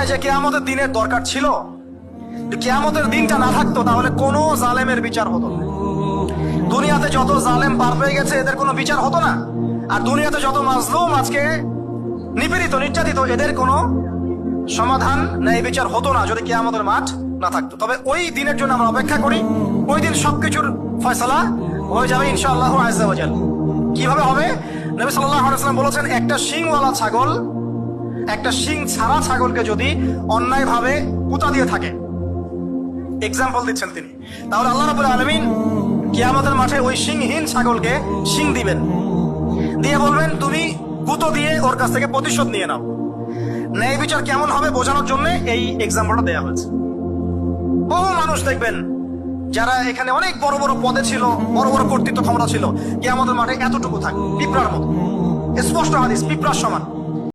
হয় যে কিয়ামতের দিনের দরকার ছিল? কিয়ামতের দিনটা না থাকতো তাহলে কোনো জালেমের বিচার হতো না। দুনিয়াতে যত জালেম পার পেয়ে গেছে এদের কোনো বিচার হতো না, আর দুনিয়াতে যত মাজলুম আজকে নিপীড়িত নির্যাতিত এদের কোনো সমাধান ন্যায় বিচার হতো না যদি কিয়ামতের মাঠ না থাকতো। তবে ওই দিনের জন্য আমরা অপেক্ষা করি, ওই দিন সবকিছুর ফয়সালা হয়ে যাবে ইনশাআল্লাহ আযজা ওয়া জাল। কিভাবে হবে? নবী সাল্লাল্লাহু আলাইহি ওয়াসাল্লাম বলেছেন, একটা শিংওয়ালা ছাগল একটা শিং ছাড়া ছাগলকে যদি অন্যায় ভাবে পুঁতা দিয়ে থাকে, এক্সাম্পল দিচ্ছেন তিনি, তাহলে আল্লাহ রাব্বুল আলামিন কিয়ামতের মাঠে ওই শিংহীন ছাগলকে শিং দিবেন, দিয়ে বলবেন তুমি গুঁতো দিয়ে ওর কাছ থেকে প্রতিশোধ নিয়ে নাও। ন্যায় বিচার কেমন হবে বোঝানোর জন্য এই এক্সাম্পলটা দেওয়া হয়েছে। বহু মানুষ দেখবেন যারা এখানে অনেক বড় বড় পদে ছিল, বড় বড় কর্তৃত্ব ক্ষমতা ছিল, কিয়ামতের মাঠে এতটুকু থাকে পিঁপড়ার মতো। স্পষ্ট হাদিস, পিঁপড়ার সমান।